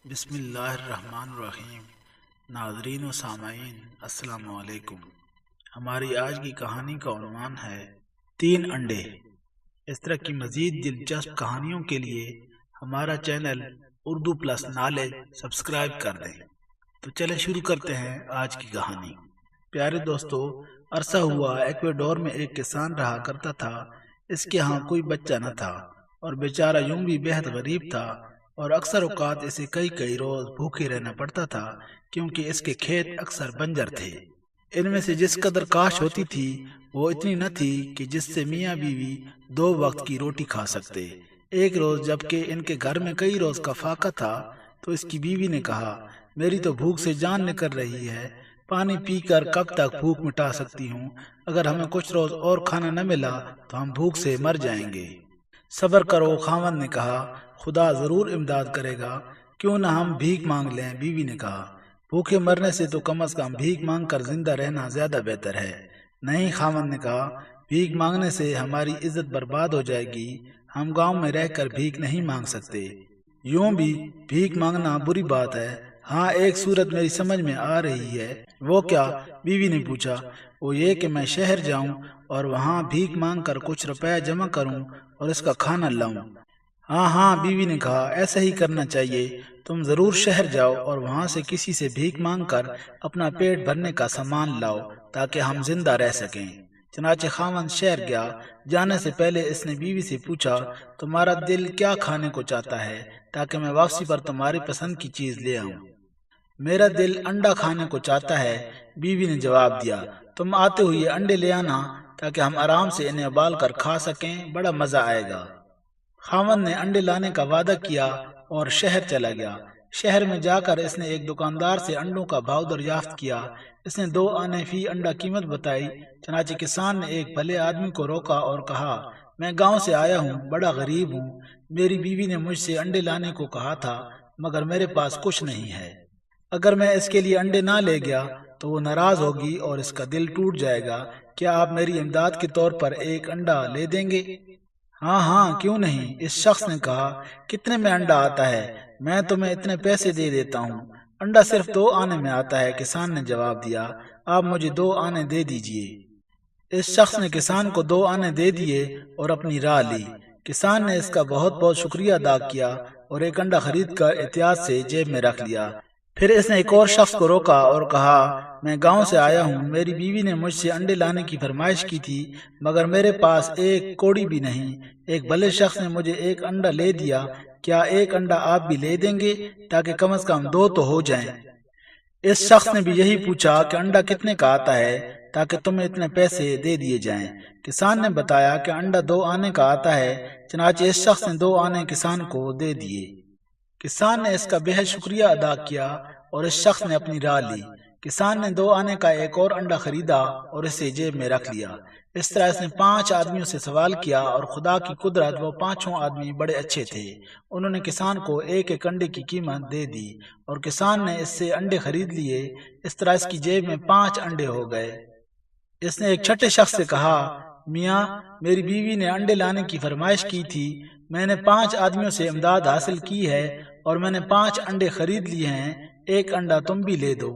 بسم اللہ الرحمن الرحیم۔ ناظرین و سامعین السلام علیکم۔ ہماری آج کی کہانی کا عنوان ہے 3 انڈے۔ اس طرح کی مزید دلچسپ کہانیوں کے لیے ہمارا channel Urdu plus knowledge subscribe کر دیں۔ تو چلیں شروع کرتے ہیں آج کی کہانی۔ پیارے دوستو، عرصہ ہوا ایکویڈور میں ایک کسان رہا کرتا تھا۔ اس کے ہاں کوئی بچہ نہ تھا اور بیچارہ یوں بھی بہت غریب تھا، اور اکثر اوقات اسے کئی روز بھوکے رہنا پڑتا تھا کیونکہ اس کے کھیت اکثر بنجر تھے۔ ان میں سے جس قدر کاشت ہوتی تھی وہ اتنی نہ تھی کہ جس سے میاں بیوی 2 وقت کی روٹی کھا سکتے۔ ایک روز جبکہ ان کے گھر میں کئی روز کا فاقہ تھا تو اس کی بیوی نے کہا، میری تو بھوک سے جان نکل رہی ہے، پانی پی کر کب تک بھوک مٹا سکتی ہوں؟ اگر ہمیں کچھ روز اور کھانا نہ ملا تو ہم بھوک سے مر جائیں گے۔ صبر کرو، خاوند نے کہا، خدا ضرور امداد کرے گا، کیوں نہ ہم بھیک مانگ لیں؟ بیوی نے کہا، بھوکے مرنے سے تو کم از کم بھیک مانگ کر زندہ رہنا زیادہ بہتر ہے۔ نہیں، خاوند نے کہا، بھیک مانگنے سے ہماری عزت برباد ہو جائے گی، ہم گاؤں میں رہ کر بھیک نہیں مانگ سکتے۔ یوں بھی بھیک مانگنا بری بات ہے۔ ہاں، ایک صورت میری سمجھ میں آ رہی ہے۔ وہ کیا؟ بیوی نے پوچھا۔ وہ یہ کہ میں شہر جاؤں اور وہاں بھیک مانگ کر کچھ روپے جمع کروں اور اس کا کھانا لاؤں۔ ہاں، بیوی نے کہا، ایسا ہی کرنا چاہیے۔ تم ضرور شہر جاؤ اور وہاں سے کسی سے بھیک مانگ کر اپنا پیٹ بھرنے کا سامان لاؤ تاکہ ہم زندہ رہ سکیں۔ چنانچہ خاوند شہر گیا۔ جانے سے پہلے اس نے بیوی سے پوچھا، تمہارا دل کیا کھانے کو چاہتا ہے تاکہ میں واپسی پر تمہاری پسند کی چیز لے آؤں؟ میرا دل انڈا کھانے کو چاہتا ہے، بیوی نے جواب دیا۔ تم آتے ہوئے انڈے لے آنا تاکہ ہم آرام سے انہیں ابال کر کھا سکیں، بڑا مزہ آئے گا۔ خاوند نے انڈے لانے کا وعدہ کیا اور شہر چلا گیا۔ شہر میں جا کر اس نے ایک دکاندار سے انڈوں کا بھاؤ دریافت کیا۔ اس نے 2 آنے فی انڈا قیمت بتائی۔ چنانچہ کسان نے ایک بھلے آدمی کو روکا اور کہا، میں گاؤں سے آیا ہوں، بڑا غریب ہوں، میری بیوی نے مجھ سے انڈے لانے کو کہا تھا مگر میرے پاس کچھ نہیں ہے۔ اگر میں اس کے لیے انڈے نہ لے گیا تو وہ ناراض ہوگی اور اس کا دل ٹوٹ جائے گا۔ کیا آپ میری امداد کے طور پر ایک انڈا لے دیں گے؟ ہاں، کیوں نہیں؟ اس شخص نے کہا، کتنے میں انڈا آتا ہے؟ میں تمہیں اتنے پیسے دے دیتا ہوں۔ انڈا صرف 2 آنے میں آتا ہے، کسان نے جواب دیا۔ آپ مجھے 2 آنے دے دیجئے۔ اس شخص نے کسان کو 2 آنے دے دیے اور اپنی راہ لی۔ کسان نے اس کا بہت شکریہ ادا کیا اور ایک انڈا خرید کر احتیاط سے جیب میں رکھ لیا۔ پھر اس نے ایک اور شخص کو روکا اور کہا، میں گاؤں سے آیا ہوں، میری بیوی نے مجھ سے انڈے لانے کی فرمائش کی تھی مگر میرے پاس ایک کوڑی بھی نہیں۔ ایک بھلے شخص نے مجھے 1 انڈا لے دیا، کیا 1 انڈا آپ بھی لے دیں گے تاکہ کم از کم 2 تو ہو جائیں؟ اس شخص نے بھی یہی پوچھا کہ انڈا کتنے کا آتا ہے تاکہ تمہیں اتنے پیسے دے دیے جائیں۔ کسان نے بتایا کہ انڈا 2 آنے کا آتا ہے۔ چنانچہ اس شخص نے 2 آنے کسان کو دے دیے۔ کسان نے اس کا بہت شکریہ ادا کیا اور اس شخص نے اپنی راہ لی۔ کسان نے 2 آنے کا ایک اور انڈا خریدا اور اسے جیب میں رکھ لیا۔ اس طرح اس نے 5 آدمیوں سے سوال کیا اور خدا کی قدرت وہ 5 آدمی بڑے اچھے تھے۔ انہوں نے کسان کو 1 انڈے کی قیمت دے دی اور کسان نے اس سے انڈے خرید لیے۔ اس طرح اس کی جیب میں 5 انڈے ہو گئے۔ اس نے ایک چھٹے شخص سے کہا، میاں، میری بیوی نے انڈے لانے کی فرمائش کی تھی، میں نے 5 آدمیوں سے امداد حاصل کی ہے اور میں نے 5 انڈے خرید لیے ہیں، 1 انڈا تم بھی لے دو۔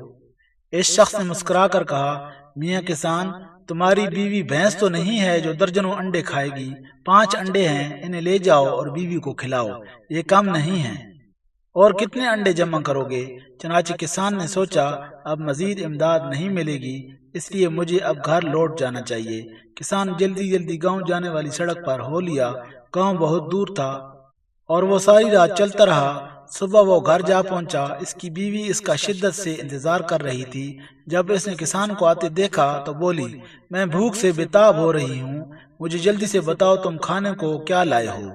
اس شخص نے مسکرا کر کہا، میاں کسان، تمہاری بیوی بھینس تو نہیں ہے جو درجنوں انڈے کھائے گی، 5 انڈے ہیں، انہیں لے جاؤ اور بیوی کو کھلاؤ، یہ کم نہیں ہے۔ اور کتنے انڈے جمع کرو گے؟ چنانچہ کسان نے سوچا، اب مزید امداد نہیں ملے گی، اس لیے مجھے اب گھر لوٹ جانا چاہیے۔ کسان جلدی گاؤں جانے والی سڑک پر ہو لیا۔ گاؤں بہت دور تھا اور وہ ساری رات چلتا رہا۔ صبح وہ گھر جا پہنچا۔ اس کی بیوی اس کا شدت سے انتظار کر رہی تھی۔ جب اس نے کسان کو آتے دیکھا تو بولی، میں بھوک سے بےتاب ہو رہی ہوں، مجھے جلدی سے بتاؤ تم کھانے کو کیا لائے ہو۔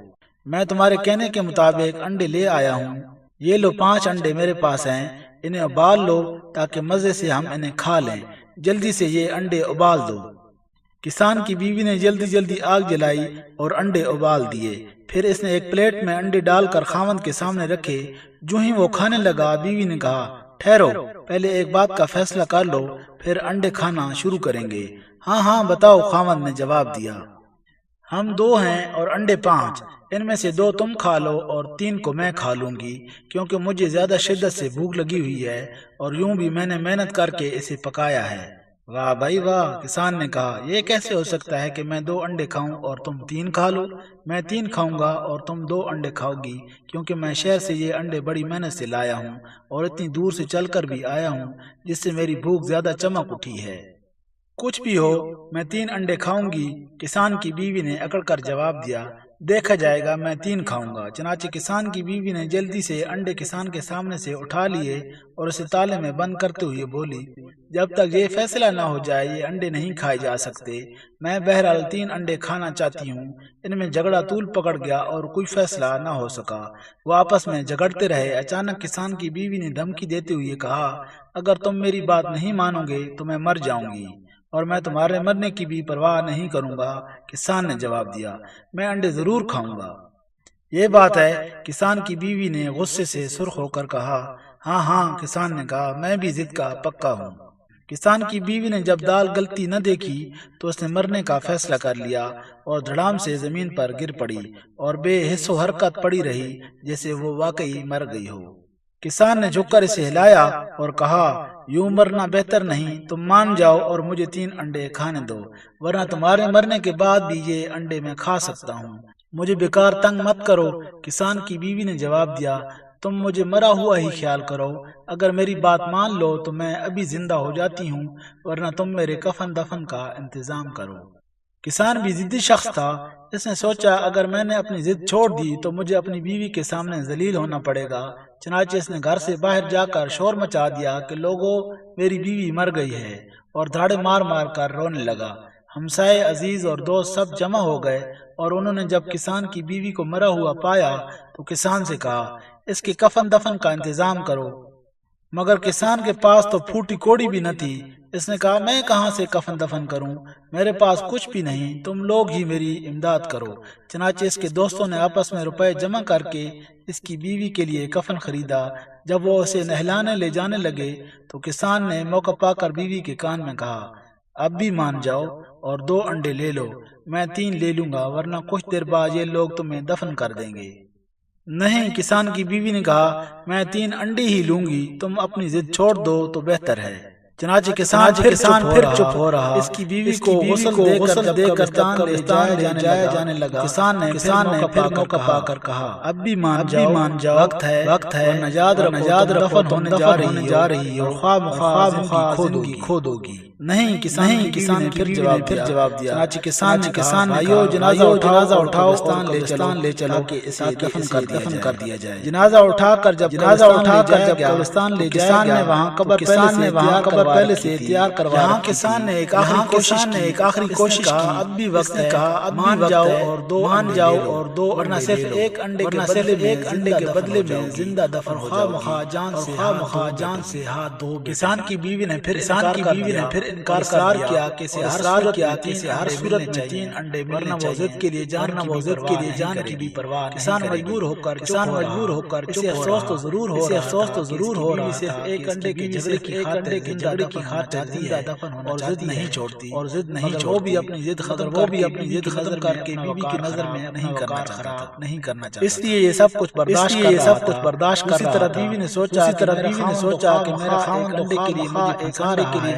میں تمہارے کہنے کے مطابق انڈے لے آیا ہوں، یہ لو 5 انڈے میرے پاس ہیں، انہیں ابال لو تاکہ مزے سے ہم انہیں کھا لیں، جلدی سے یہ انڈے ابال دو۔ کسان کی بیوی نے جلدی آگ جلائی اور انڈے ابال دیے۔ پھر اس نے ایک پلیٹ میں انڈے ڈال کر خاوند کے سامنے رکھے۔ جو ہی وہ کھانے لگا، بیوی نے کہا، ٹھہرو، پہلے ایک بات کا فیصلہ کر لو، پھر انڈے کھانا شروع کریں گے۔ ہاں، بتاؤ، خاوند نے جواب دیا۔ ہم 2 ہیں اور انڈے 5، ان میں سے 2 تم کھا لو اور 3 کو میں کھا لوں گی، کیونکہ مجھے زیادہ شدت سے بھوک لگی ہوئی ہے اور یوں بھی میں نے محنت کر کے اسے پکایا ہے۔ واہ بھائی واہ، کسان نے کہا، یہ کیسے ہو سکتا ہے کہ میں 2 انڈے کھاؤں اور تم 3 کھا لو؟ میں 3 کھاؤں گا اور تم 2 انڈے کھاؤ گی، کیونکہ میں شہر سے یہ انڈے بڑی محنت سے لایا ہوں اور اتنی دور سے چل کر بھی آیا ہوں، جس سے میری بھوک زیادہ چمک اٹھی ہے۔ کچھ بھی ہو، میں 3 انڈے کھاؤں گی، کسان کی بیوی نے اکڑ کر جواب دیا۔ دیکھا جائے گا، میں 3 کھاؤں گا۔ چنانچہ کسان کی بیوی نے جلدی سے انڈے کسان کے سامنے سے اٹھا لیے اور اسے تالے میں بند کرتے ہوئے بولی، جب تک یہ فیصلہ نہ ہو جائے یہ انڈے نہیں کھائے جا سکتے۔ میں بہرحال 3 انڈے کھانا چاہتی ہوں۔ ان میں جھگڑا طول پکڑ گیا اور کوئی فیصلہ نہ ہو سکا۔ وہ آپس میں جھگڑتے رہے۔ اچانک کسان کی بیوی نے دھمکی دیتے ہوئے کہا، اگر تم میری بات نہیں مانو گے تو میں مر جاؤں گی، اور میں تمہارے مرنے کی بھی پرواہ نہیں کروں گا۔ کسان نے جواب دیا، میں انڈے ضرور کھاؤں گا۔ یہ بات ہے، کسان کی بیوی نے غصے سے سرخ ہو کر کہا۔ ہاں ہاں، کسان نے کہا، میں بھی ضد کا پکا ہوں۔ کسان کی بیوی نے جب دال گلتی نہ دیکھی تو اس نے مرنے کا فیصلہ کر لیا اور دھڑام سے زمین پر گر پڑی اور بے حس و حرکت پڑی رہی، جیسے وہ واقعی مر گئی ہو۔ کسان نے جھک کر اسے ہلایا اور کہا، یوں مرنا بہتر نہیں، تم مان جاؤ اور مجھے 3 انڈے کھانے دو، ورنہ تمہارے مرنے کے بعد بھی یہ انڈے میں کھا سکتا ہوں۔ مجھے بیکار تنگ مت کرو۔ کسان کی بیوی نے جواب دیا، تم مجھے مرا ہوا ہی خیال کرو، اگر میری بات مان لو تو میں ابھی زندہ ہو جاتی ہوں، ورنہ تم میرے کفن دفن کا انتظام کرو۔ کسان بھی ضدی شخص تھا۔ اس نے سوچا، اگر میں نے اپنی ضد چھوڑ دی تو مجھے اپنی بیوی کے سامنے ذلیل ہونا پڑے گا۔ چنانچہ اس نے گھر سے باہر جا کر شور مچا دیا کہ لوگوں، میری بیوی مر گئی ہے، اور دھاڑے مار مار کر رونے لگا۔ ہمسائے، عزیز اور دوست سب جمع ہو گئے اور انہوں نے جب کسان کی بیوی کو مرا ہوا پایا تو کسان سے کہا، اس کے کفن دفن کا انتظام کرو۔ مگر کسان کے پاس تو پھوٹی کوڑی بھی نہ تھی۔ اس نے کہا، میں کہاں سے کفن دفن کروں؟ میرے پاس کچھ بھی نہیں، تم لوگ ہی میری امداد کرو۔ چنانچہ اس کے دوستوں نے آپس میں روپے جمع کر کے اس کی بیوی کے لیے کفن خریدا۔ جب وہ اسے نہلانے لے جانے لگے تو کسان نے موقع پا کر بیوی کے کان میں کہا، اب بھی مان جاؤ اور 2 انڈے لے لو، میں 3 لے لوں گا، ورنہ کچھ دیر بعد یہ لوگ تمہیں دفن کر دیں گے۔ نہیں، کسان کی بیوی نے کہا، میں 3 انڈے ہی لوں گی، تم اپنی ضد چھوڑ دو تو بہتر ہے۔ چنانچہ کسان پھر چپ ہو رہا۔ اس کی بیوی کو غسل دے کر قبرستان لے جایا جانے لگا۔ کسان نے پھر موقع پا کر کہا، اب بھی مان جاؤ، وقت ہے، نجات رکھو، دفن ہونے جا رہی ہو، خواہ مخواہ کھو دو گی۔ نہیں، کسان نے پھر جواب دیا۔ چنانچہ کسان نے جنازہ اٹھاؤ قبرستان لے چلو کہ اسے دفن کر دیا جائے۔ جنازہ اٹھا کر جب قبرستان لے جایا گیا، وہاں قبر پہلے سے تیار کروایا۔ یہاں کسان نے ایک آخری کوشش کی، اب بھی وقت ہے، مان جاؤ اور 2 ورنہ صرف ایک انڈے کے بدلے میں زندہ دفن خواہ مخواہ جان سے ہاتھ دھو۔ کسان کی بیوی نے پھر انکار کیا کہ اسے ہر صورت میں 3 انڈے ورنہ وہ ضد کے لیے جان کی بھی پرواہ۔ کسان مجبور ہو کر اسے افسوس تو ضرور ہو رہا تھا، ایک انڈے کے جھگڑے کی خاطر زندہ دفن ہونا چاہتی اور ضد نہیں چھوڑتی، وہ بھی اپنی ضد ختم کر کے بیوی کی نظر میں نہیں کرنا چاہتا، اس لیے یہ سب کچھ برداشت کر رہا۔ اسی طرح بیوی نے سوچا کہ میرا خاوند انڈے کے لیے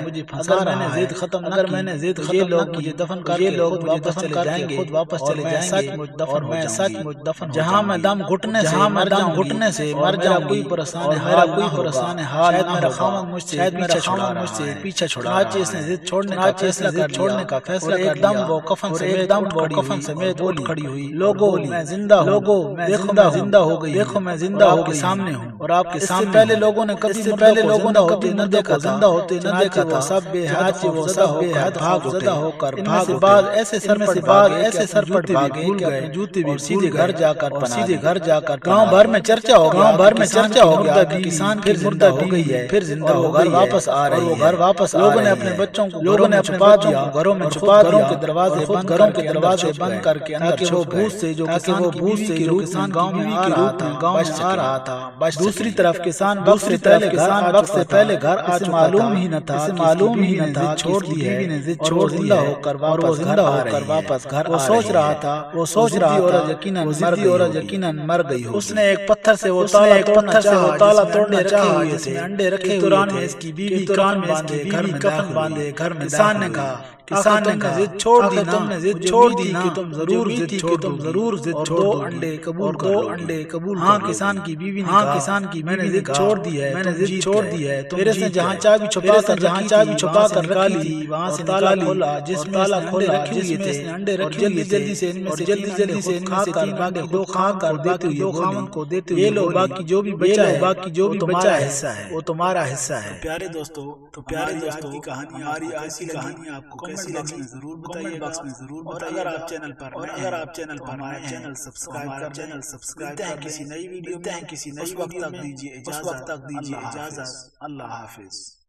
مجھے پھنسا رہا ہے، اگر میں نے ضد ختم لوگ مجھے دفن کر کے خود واپس چلے جائیں گے اور میں سچ مچ دفن جہاں میں دم گھٹنے سے مر جاؤں، کوئی پرسان حال میرا خاوند مجھ سے پیچھا چھڑا رہا ہے۔ اس نے ضد چھوڑنے کا فیصلہ کر لیا اور کفن سمیت اٹھ کھڑی ہوئی، لوگوں میں زندہ ہوں، دیکھو میں زندہ ہو کے سامنے ہوں اور آپ کے سامنے۔ پہلے لوگوں نے کبھی زندہ ہوتے نہ دیکھا تھا، سب بے حد زدہ ہو کر بعد ایسے سرپٹ بھاگے کہ اپنے جوتے بھی سیدھے گھر جا کر گاؤں بھر میں چرچا ہو گیا کہ کسان پھر زندہ ہو گئی ہے، پھر زندہ ہو گئی، واپس آ رہی ہے۔ لوگوں نے اپنے بچوں کو گھروں میں چھپا دیا، گھروں کے دروازے بند کر کے اندر چھپ گئے، جو کسان گاؤں میں آ رہا تھا۔ دوسری طرف کسان وقت سے پہلے گھر معلوم ہی نہ نے ضد چھوڑ دی ہے اور وہ زندہ ہو کر واپس گھر وہ سوچ رہا تھا وہ ضدی عورت یقیناً مر گئی ہو. اس نے ایک پتھر سے وہ تالا توڑنا چاہا جس میں انڈے رکھے ہوئے تھے. اس کی بیوی کفن باندھے گھر میں کسان نے کہا کسان نے ضد چھوڑ دی نا تم نے ضد چھوڑ دی کہ تم ضرور ضد چھوڑ دو انڈے قبول ہاں کسان کی بیوی نے کہا میں نے ضد چھوڑ دی ہے پھر اس نے جہاں چابی چھپا کر نکالی تھی وہاں سے تالا کھولا جس میں انڈے رکھے ہوئے تھے اور جلدی سے ان میں سے تین انڈے دو خاوند کو دیتے ہوئے یہ لو باقی جو بھی بچا ہے وہ تمہارا حصہ ہے. پیارے دوستو کی کہانی ہماری ایسی کہانی آپ کو کیسی لگی ضرور بتائیے باکس میں ضرور بتائیے. اگر آپ چینل پر ہمارا چینل سبسکرائب کر کسی نئی ویڈیو وقت تک دیجیے اجازت. اللہ حافظ.